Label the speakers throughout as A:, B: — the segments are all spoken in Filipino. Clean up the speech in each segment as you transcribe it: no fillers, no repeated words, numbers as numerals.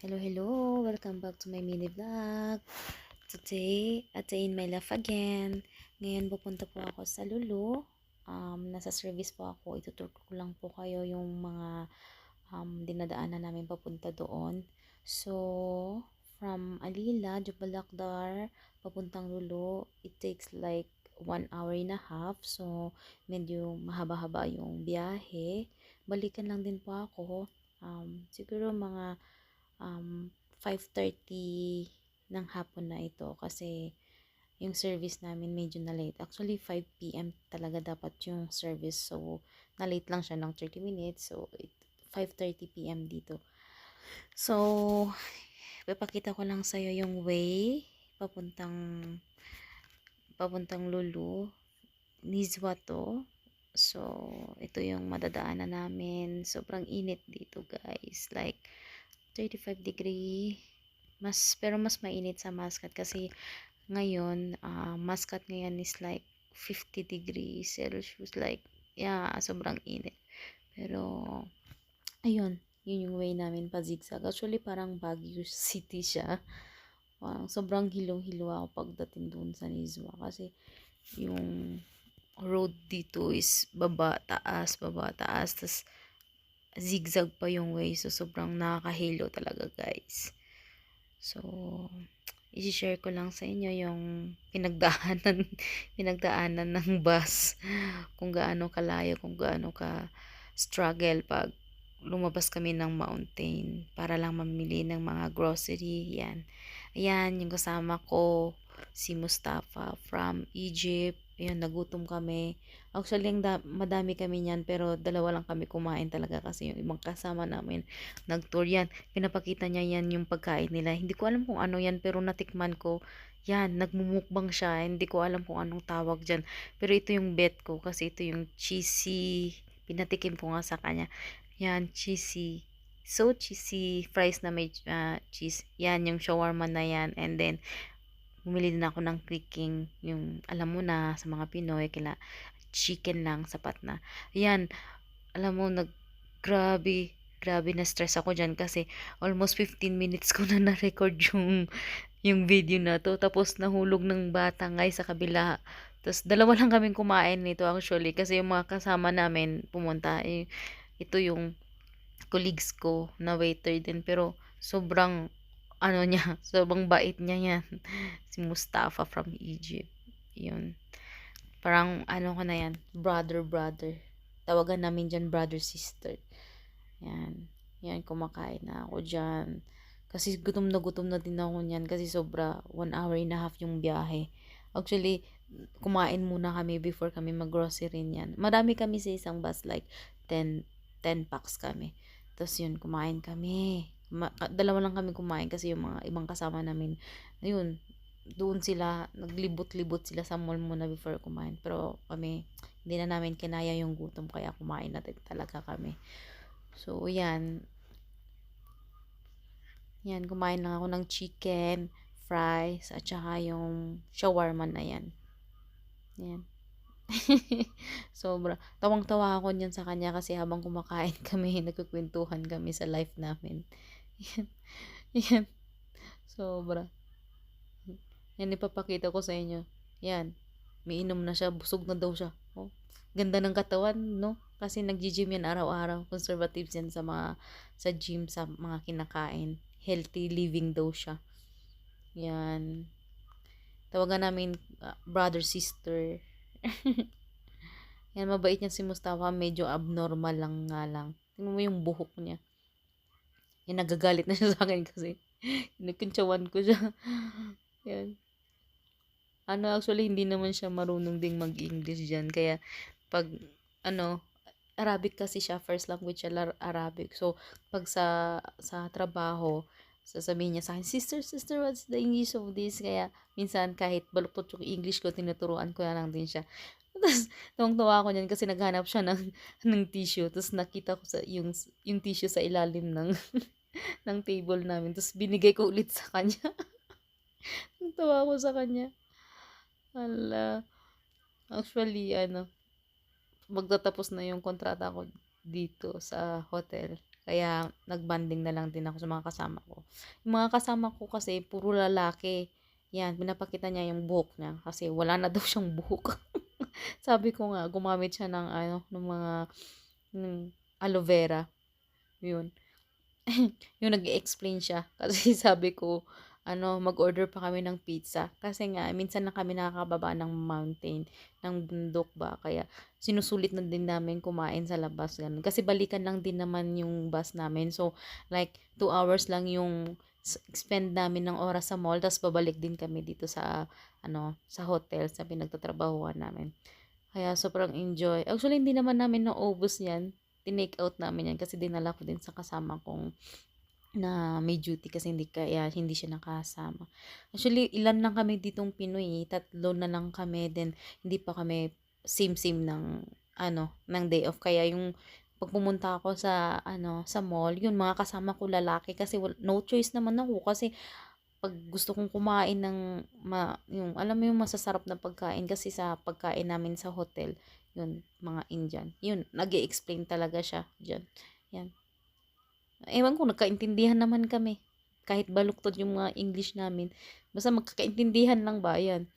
A: Hello, hello! Welcome back to my mini vlog. Today, a day in my life again. Ngayon, pupunta po ako sa Lulu. Nasa service po ako. Ituturo ko lang po kayo yung mga dinadaanan namin papunta doon. So, from Alila, Jubalakdar, papuntang Lulu, it takes like 1 hour and a half. So, medyo mahaba-haba yung biyahe. Balikan lang din po ako. Siguro mga 5:30 ng hapon na ito kasi yung service namin medyo na late. Actually, 5 p.m. talaga dapat yung service. So, na late lang siya ng 30 minutes. So, 5:30 p.m. dito. So, ipapakita ko lang sa'yo yung way papuntang Lulu. Nizwa to. So, ito yung madadaanan namin. Sobrang init dito, guys. Like, 35 degree. Pero mas mainit sa Muscat kasi ngayon, Muscat ngayon is like 50 degrees Celsius. Like, yeah, sobrang init. Pero, ayun, yun yung way namin pa zigzag. Actually, parang Baguio City siya. Sobrang hilong-hilo ako pagdating doon sa Nizwa kasi yung road dito is baba, taas, tas zigzag pa yung way. So, sobrang nakakahilo talaga, guys. So, i-share ko lang sa inyo yung pinagdaanan ng bus. Kung gaano kalayo, kung gaano ka struggle pag lumabas kami ng mountain para lang mamili ng mga grocery. Yan. Ayan, yung kasama ko, si Mustafa from Egypt. Ayan, nagutom kami. Actually, madami kami niyan, pero dalawa lang kami kumain talaga kasi yung ibang kasama namin nag-tour yan. Pinapakita niya yan yung pagkain nila. Hindi ko alam kung ano yan, pero natikman ko. Yan, nagmumukbang siya. Hindi ko alam kung anong tawag dyan. Pero ito yung bet ko kasi ito yung cheesy. Pinatikim ko nga sa kanya. Yan, cheesy. So cheesy fries na may cheese. Yan, yung shawarma na yan. And then, bumili din ako ng creaking. Yung, alam mo na, sa mga Pinoy, chicken lang, sapat na. Yan, alam mo, grabe na stress ako dyan kasi almost 15 minutes ko na na-record yung video na to. Tapos nahulog ng bata ngay sa kabila. Tapos dalawa lang kaming kumain nito actually kasi yung mga kasama namin pumunta. Ito yung colleagues ko na waiter din pero sobrang ano niya, sobrang bait niya yan. Si Mustafa from Egypt. Yun. Parang ano ko na yan, brother. Tawagan namin dyan brother sister. Yan. Yan, kumakain na ako dyan. Kasi gutom na din ako niyan kasi sobra 1 hour and a half yung biyahe. Actually, kumain muna kami before kami mag-grocery niyan. Marami kami sa isang bus, like 10 packs kami. Tapos yun, kumain kami. Dalawa lang kami kumain kasi yung mga ibang kasama namin, ayun, doon sila, naglibot-libot sila sa mall muna before kumain. Pero kami, hindi na namin kinaya yung gutom kaya kumain na din talaga kami. So, yan. Yan, kumain lang ako ng chicken, fries, at saka yung shawarma na yan. Yan. Sobra. Tawang-tawa ako niyan sa kanya kasi habang kumakain kami, nagkukwentuhan kami sa life namin. Yan. Yan. Sobra. Yan, ipapakita ko sa inyo. Yan. May inom na siya. Busog na daw siya. Oh. Ganda ng katawan, no? Kasi nag-gym yan araw-araw. Conservatives yan sa gym, sa mga kinakain. Healthy living daw siya. Yan. Tawagan namin brother, sister. Yan, mabait niya si Mustafa. Medyo abnormal lang nga lang. Tingnan mo yung buhok niya. Yan, nagagalit na siya sa akin kasi nagkuntsawan ko siya. Yan. Actually, hindi naman siya marunong ding mag-English dyan. Kaya, pag, Arabic kasi siya, first language siya, Arabic. So, pag sa trabaho, sasabihin niya sa akin, sister, what's the English of this? Kaya, minsan, kahit baluktot yung English ko, tinuturuan ko na lang din siya. Tapos, tuwang-tuwa ako niyan kasi naghanap siya ng tissue. Tapos, nakita ko yung tissue sa ilalim ng table namin. Tapos, binigay ko ulit sa kanya. Tawa ako sa kanya. Hala. Actually, magtatapos na yung kontrata ko dito sa hotel. Kaya nag-bonding na lang din ako sa mga kasama ko. Yung mga kasama ko kasi puro lalaki. Yan, pinapakita niya yung buhok niya kasi wala na daw siyang buhok. Sabi ko nga, gumamit siya ng ano, ng mga ng aloe vera. Yun. Yung nag-explain siya. Kasi sabi ko, ano, mag-order pa kami ng pizza. Kasi nga, minsan na kami nakakababa ng mountain, ng bundok ba. Kaya, sinusulit na din namin kumain sa labas. Ganun. Kasi balikan lang din naman yung bus namin. So, like, 2 hours lang yung spend namin ng oras sa mall. Tapos, babalik din kami dito sa, ano, sa hotel sa pinagtatrabahuan namin. Kaya, sobrang enjoy. Actually, hindi naman namin naubos yan. Tinake out namin yan kasi dinala ko din sa kasama kong na may duty kasi hindi siya nakasama. Actually, ilan lang kami ditong Pinoy, 3 na lang kami, then hindi pa kami same ng ano, ng day off. Kaya yung pag pumunta ako sa ano, sa mall, yun mga kasama ko lalaki kasi no choice naman ako kasi pag gusto kong kumain ng yung alam mo yung masasarap na pagkain kasi sa pagkain namin sa hotel, yun mga Indian. Yun, nag-explain talaga siya diyan. Yan. Ewan ko, nagkaintindihan naman kami. Kahit baluktot yung mga English namin. Basta magkakaintindihan lang ba, yan.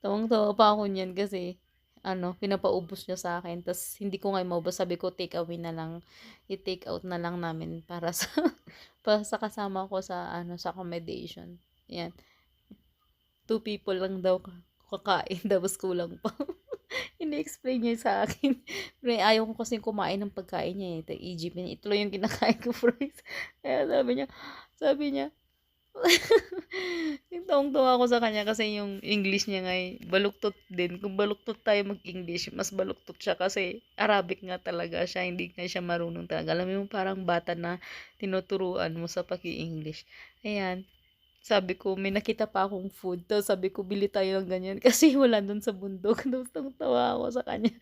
A: Tawang-tawa pa ako niyan kasi, ano, pinapaubos niya sa akin. Tapos, hindi ko nga maubos. Sabi ko, take away na lang. I-take out na lang namin para sa, para sa kasama ko sa, ano, sa accommodation. Yan. 2 people lang daw kakain. Tapos kulang pa. Ini-explain niya sa akin. Pero ayaw ko kasi kumain ng pagkain niya eh. Egypt niya. Ito lang yung kinakain ko fries. Kaya sabi niya, yung tawang-tawa ako sa kanya kasi yung English niya nga baluktot din. Kung baluktot tayo mag-English, mas baluktot siya kasi Arabic nga talaga siya. Hindi nga siya marunong talaga. Alam mo yung parang bata na tinuturuan mo sa pag-i-English. Ayan. Sabi ko, may nakita pa akong food. Tapos sabi ko, bili tayo ng ganyan. Kasi wala dun sa bundok. Tapos tawa ako sa kanya.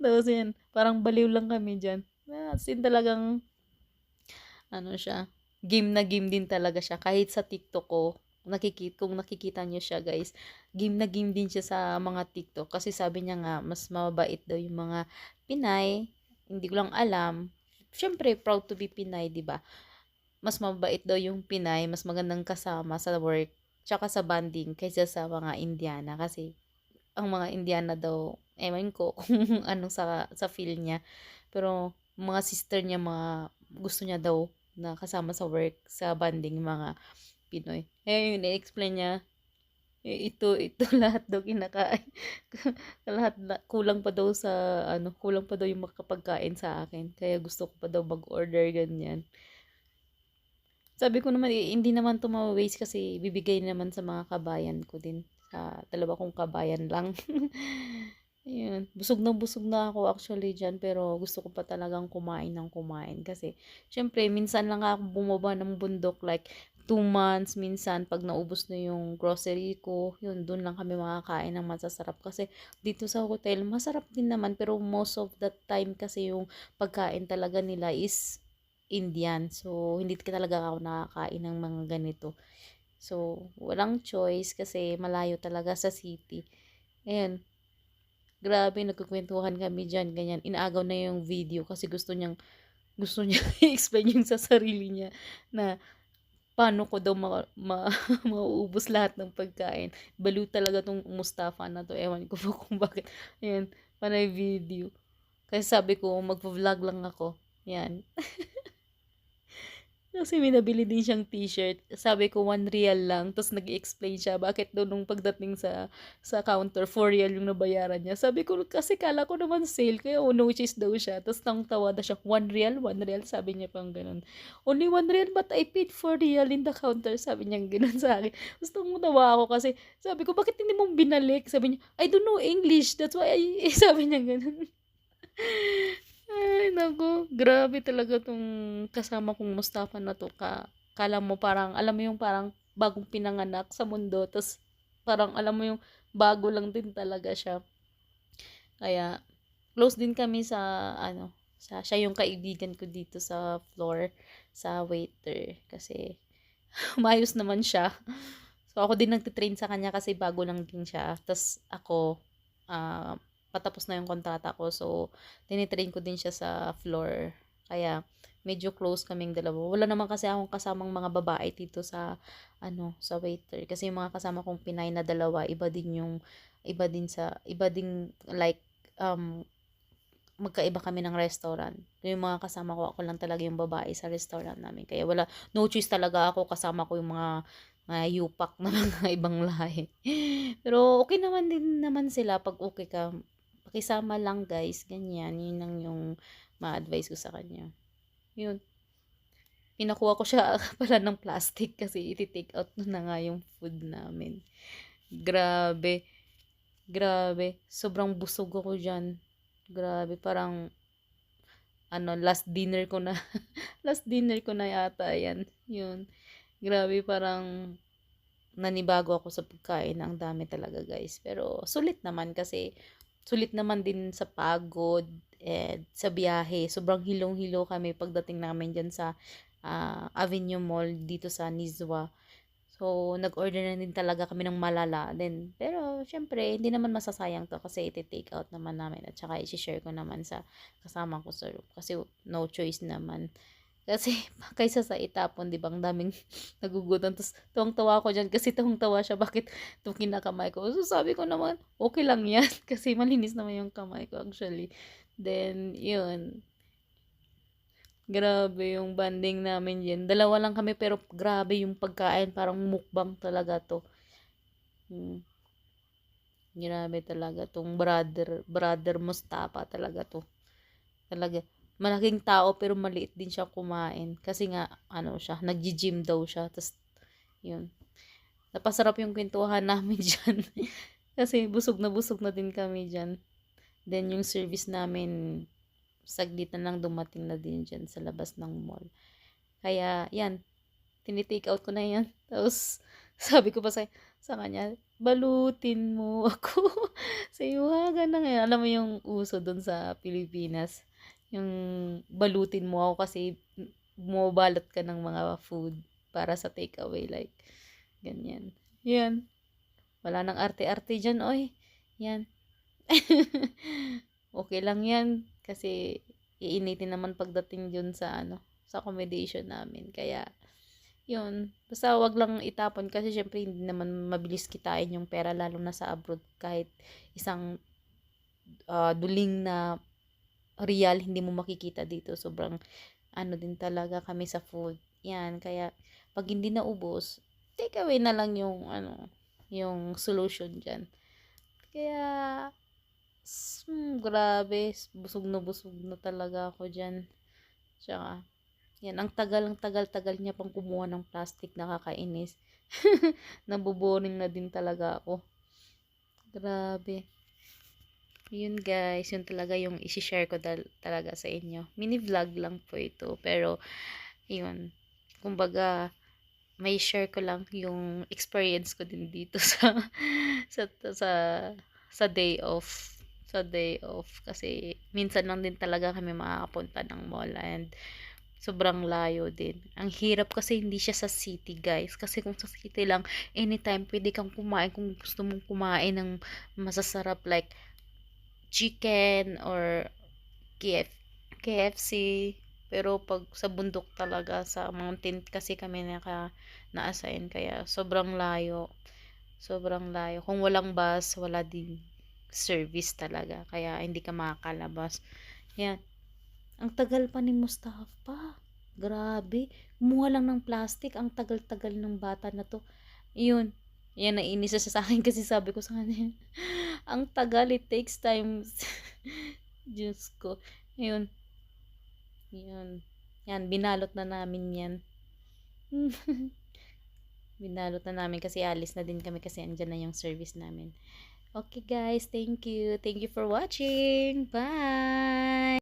A: Tapos yan, parang baliw lang kami dyan. As in talagang, ano siya, game na game din talaga siya. Kahit sa TikTok ko, kung nakikita niyo siya guys, game na game din siya sa mga TikTok. Kasi sabi niya nga, mas mabait daw yung mga Pinay. Hindi ko lang alam. Siyempre, proud to be Pinay, di ba? Mas mabait daw yung Pinay, mas magandang kasama sa work, tsaka sa banding kaysa sa mga Indiana kasi ang mga Indiana daw, ewan ko kung anong sa feel niya. Pero mga sister niya, mga gusto niya daw na kasama sa work, sa banding mga Pinoy. Eh, yun, i-explain niya, ito lahat daw kinakain. Kulang pa daw kulang pa daw yung makapagkain sa akin. Kaya gusto ko pa daw mag-order ganyan. Sabi ko naman, hindi naman to waste kasi bibigay naman sa mga kabayan ko din. Sa dalawa kong kabayan lang. Ayun. Busog na ako actually dyan. Pero gusto ko pa talagang kumain ng kumain. Kasi, syempre, minsan lang ako bumaba ng bundok. Like, 2 months, minsan, pag naubos na yung grocery ko, yun, dun lang kami makakain ng masasarap. Kasi, dito sa hotel, masarap din naman. Pero most of the time kasi yung pagkain talaga nila is Indian. So, hindi talaga ako nakakain ng mga ganito. So, walang choice kasi malayo talaga sa city. Ayan, grabe, nagkukwentuhan kami dyan, ganyan. Inaagaw na yung video kasi gusto niya i-explain yung sa sarili niya na paano ko daw mauubos lahat ng pagkain. Baliw talaga tong Mustafa na to. Ewan ko po kung bakit. Ayan, panay video. Kasi sabi ko, mag-vlog lang ako. Yan. Kasi may nabili din siyang t-shirt. Sabi ko, 1 real lang. Tapos nag-explain siya, bakit daw nung pagdating sa counter, 4 real yung nabayaran niya. Sabi ko, kasi kala ko naman sale, kaya no cheese daw siya. Tapos nang tawa na siya, 1 real, 1 real, sabi niya pang ganun. Only 1 real, but I paid 4 real in the counter, sabi niya ganun sa akin. Gusto mo tawa ako kasi, sabi ko, bakit hindi mo binalik? Sabi niya, I don't know English, that's why sabi niya ganun. Ay, naku, grabe talaga tong kasama kong Mustafa na to. Kala mo parang, alam mo yung parang bagong pinanganak sa mundo. Tapos, parang alam mo yung bago lang din talaga siya. Kaya, close din kami siya yung kaibigan ko dito sa floor, sa waiter. Kasi, maayos naman siya. So, ako din nagtitrain sa kanya kasi bago lang din siya. Tapos, ako, patapos na yung kontrata ko. So, tinitrain ko din siya sa floor. Kaya medyo close kaming dalawa. Wala naman kasi akong kasamang mga babae dito sa sa waiter. Kasi yung mga kasama kong Pinay na dalawa, iba din like magkaiba kami ng restaurant. Yung mga kasama ko, ako lang talaga yung babae sa restaurant namin. Kaya no choice talaga ako, kasama ko yung mga yupak na mga ibang lahi. Pero okay naman din naman sila pag okay ka. Pakisama lang guys, ganyan. Yun lang yung ma-advise ko sa kanya. Yun. Pinakuha ko siya pala ng plastic kasi iti-take out na nga yung food namin. Grabe. Grabe. Sobrang busog ako dyan. Grabe. Parang last dinner ko na. Last dinner ko na yata yan. Yun. Grabe, parang nanibago ako sa pagkain. Ang dami talaga guys. Pero sulit naman din sa pagod and sa biyahe. Sobrang hilong-hilo kami pagdating namin dyan sa Avenue Mall dito sa Nizwa. So, nag-order na din talaga kami ng malala din. Pero, syempre, hindi naman masasayang to kasi iti-take out naman namin at saka i-share ko naman sa kasama ko sa room. Kasi, no choice naman. Kasi, kaysa sa itapon, di ba, ang daming nagugutom. Tapos, tuwang-tawa ko dyan kasi tuwang-tawa siya. Bakit itong kinakamay ko? So, sabi ko naman, okay lang yan. Kasi, malinis naman yung kamay ko actually. Then, yun. Grabe yung banding namin yan. Dalawa lang kami pero grabe yung pagkain. Parang mukbang talaga to. Hmm, grabe talaga tong brother Mustafa talaga to. Talaga. Malaking tao pero maliit din siya kumain. Kasi nga, siya, nag-gym daw siya. Tapos, yun. Napasarap yung kwentuhan namin dyan. Kasi busog na din kami dyan. Then, yung service namin, saglitan lang dumating na din dyan sa labas ng mall. Kaya, yan, tinitake out ko na yan. Tapos, sabi ko pa sa kanya, balutin mo ako. Sa iwagan na ngayon. Alam mo yung uso dun sa Pilipinas. Yung balutin mo ako kasi bumabalot ka ng mga food para sa takeaway. Like, ganyan. Yan. Wala nang arte-arte dyan, oy. Yan. Okay lang yan. Kasi, iinitin naman pagdating dun sa accommodation namin. Kaya, yun. Basta wag lang itapon kasi syempre hindi naman mabilis kitain yung pera lalo na sa abroad kahit isang duling na real hindi mo makikita dito. Sobrang din talaga kami sa food. Yan. Kaya pag hindi naubos, take away na lang yung solution dyan. Kaya grabe. Busog na talaga ako dyan. Tsaka yan, ang tagal niya pang kumuha ng plastic, nakakainis. Naboboring na din talaga ako. Grabe. Yun guys, yun talaga yung isi-share ko talaga sa inyo. Mini vlog lang po ito, pero yun, kumbaga may share ko lang yung experience ko din dito sa sa sa day off. Sa day off kasi minsan lang din talaga kami makakapunta ng mall and sobrang layo din. Ang hirap kasi hindi siya sa city, guys. Kasi kung sa city lang, anytime pwede kang kumain kung gusto mong kumain ng masasarap like chicken or KFC. Pero pag sa bundok talaga, sa mountain kasi kami na-assign. Kaya sobrang layo. Sobrang layo. Kung walang bus, wala din service talaga. Kaya hindi ka makakalabas. Yan. Ang tagal pa ni Mustafa. Grabe. Kumuha lang ng plastic. Ang tagal-tagal ng bata na to. Yun. Yan, nainis siya sa akin kasi sabi ko sa kanya. Ang tagal. It takes time. Diyos ko. Yun. Yun. Yan. Binalot na namin yan. Binalot na namin kasi alis na din kami kasi andyan na yung service namin. Okay guys. Thank you. Thank you for watching. Bye.